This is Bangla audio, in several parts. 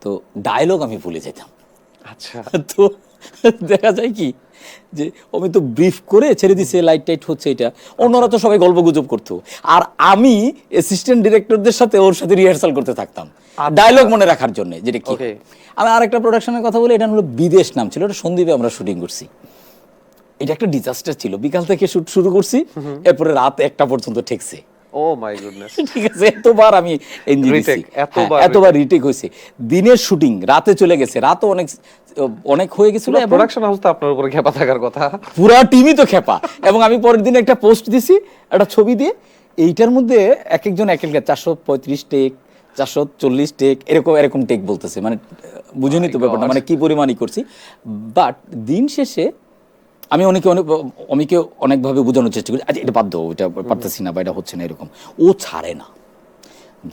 তো ডায়লগ আমি ভুলে যেতাম। আচ্ছা, তো দেখা যায় কি যে আমি তো ব্রিফ করে ছেড়ে দিছে, লাইট টাইট হচ্ছে, এটা অন্যরা তো সবাই গল্প গুজব করতো, আর আমি অ্যাসিস্ট্যান্ট ডিরেক্টরদের সাথে ওর সাথে রিহার্সাল করতে থাকতাম ডায়লগ মনে রাখার জন্য, যেটা কি Okay. আমি আরেকটা প্রোডাকশনের কথা বলি, এটা হলো বিদেশ নাম ছিল, এটা সন্দীপে আমরা শুটিং করছি। এটা একটা ডিজাস্টার ছিল, বিকাল থেকে শুট শুরু করছি, এরপরে রাত 1টা পর্যন্ত ঠেকছে। ও মাই গুডনেস, ঠিক আছে, এতবার আমি এনজি দিছি, Retake, এতবার এতবার রিটেক হয়েছে। দিনের শুটিং রাতে চলে গেছে, রাতও অনেক অনেক হয়ে গেছিল, এবং প্রোডাকশন হাউস তো আপনার উপরে খেপা থাকার কথা। পুরা টিমই তো খেপা। এবং আমি পরের দিন একটা পোস্ট দিছি, একটা ছবি দিয়ে, এইটার মধ্যে এক একজন এক একটা 435 টেক, 440 টেক, এরকম এরকম টেক বলতেছে, মানে বুঝুনি তো ব্যাপারটা, মানে কি পরিমাণই করছি। বাট দিন শেষে আমি অনেকে অনেকভাবে বোঝানোর চেষ্টা করি, আচ্ছা এটা বাধ্য, এটা পারতেছি না বা এটা হচ্ছে না, এরকম ও ছাড়ে না,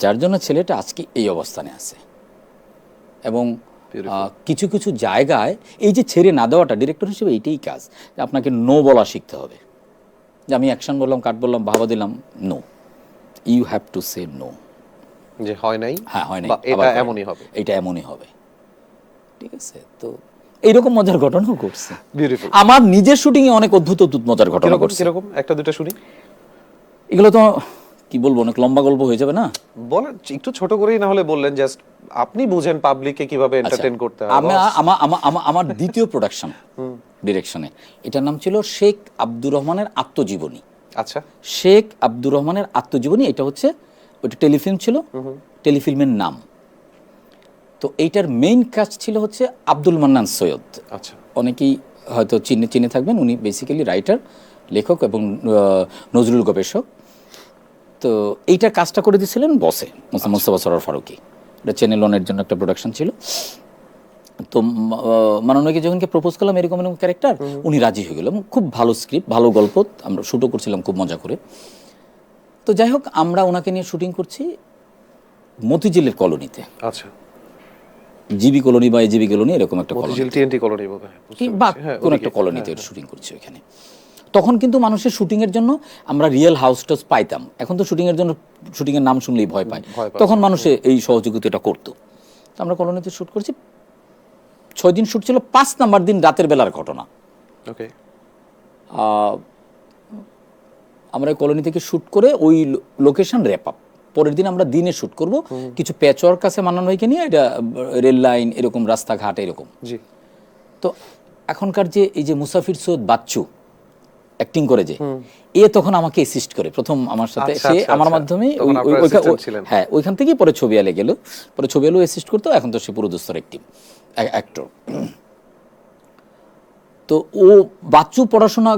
যার জন্য ছেলেটা আজকে এই অবস্থানে আছে। এবং কিছু কিছু জায়গায় এই যে ছেড়ে না দেওয়াটা, ডিরেক্টর হিসেবে এইটাই কাজ, যে আপনাকে নো বলা শিখতে হবে। যে আমি অ্যাকশন বললাম, কাট বললাম, ভাবা দিলাম, no, you have to say no. যে হয় নাই, হ্যাঁ হয় নাই, বা আবার এটা করেন। এমনই হবে। এটা এমনই হবে, ঠিক আছে। তো এইরকম মজার ঘটনাও ঘটছে বিউটিফুল। আমার নিজের শুটিংয়ে, অনেক অদ্ভুত অদ্ভুত মজার ঘটনা কিরকম ঘটছে। কিরকম একটা দুটো শুনি। এগুলো তো কি বলবো, অনেক লম্বা গল্প হয়ে যাবে না। বলেন, একটু ছোট করেই না হলে বললেন, জাস্ট আপনি বুঝেন পাবলিককে কিভাবে এন্টারটেইন করতে হয়। আমার দ্বিতীয় প্রোডাকশন ডিরেকশনে, এটার নাম ছিল শেখ আব্দুর রহমানের আত্মজীবনী। আচ্ছা, শেখ আব্দুর রহমানের আত্মজীবনী, এটা হচ্ছে ওইটা টেলিফিল্ম ছিল, টেলিফিল্মের নাম। তো এইটার মেইন কাজ ছিল হচ্ছে আব্দুল মান্নান সৈয়দ, আচ্ছা, অনেকেই হয়তো চিনে থাকবেন, উনি বেসিক্যালি রাইটার, লেখক এবং নজরুল গবেষক। তো এইটার কাজটা করে দিয়েছিলেন বসে, মোস্তফা সরোয়ার ফারুকী। এটা চ্যানেল ওয়ানের জন্য একটা প্রোডাকশন ছিল। তো মাননীয়কে যখনকে প্রপোজ করলাম এরকম এরকম ক্যারেক্টার, উনি রাজি হয়ে গেলাম। খুব ভালো স্ক্রিপ্ট, ভালো গল্প, আমরা শ্যুটও করছিলাম খুব মজা করে। তো যাই হোক, আমরা ওনাকে নিয়ে শুটিং করছি মতিঝিলের কলোনিতে, আচ্ছা। জিবি কলোনি বা এজিবি কলোনি, এরকম একটা কলোনি মতিঝিল টিএনটি কলোনি বলে, বা কোনো একটা কলোনিতে শুটিং করছি ওইখানে। তখন কিন্তু মানুষের শুটিংয়ের জন্য আমরা রিয়েল হাউস টাউস পাইতাম, এখন তো শুটিংয়ের জন্য শুটিংয়ের নাম শুনলেই ভয় পায়, তখন মানুষে এই সহযোগিতাটা করতো। তো আমরা কলোনিতে শ্যুট করছি, 6 দিন শ্যুট ছিল। 5 নাম্বার দিন রাতের বেলার ঘটনা, ওকে, আমরা কলোনি থেকে শ্যুট করে ওই লোকেশন র্যাপ আপ, পরের দিন আমরা দিনে শ্যুট করব, কিছু প্যাচওয়ার্ক আছে মান্নান ভাইকে নিয়ে, এটা রেল লাইন, এরকম রাস্তাঘাট এরকম। জি। তো এখনকার যে এই যে মুসাফির সৈয়দ বাচ্চু অ্যাক্টিং করে, যে এ তখন আমাকে অ্যাসিস্ট করে প্রথম আমার সাথে, সে আমার মাধ্যমে হ্যাঁ ওইখান থেকেই পরে ছবি আলে গেল, পরে ছবি আলো অ্যাসিস্ট করতো, এখন তো সে পুরো দোস্তর অ্যাক্টর। তো ও বাচ্চু পড়াশোনা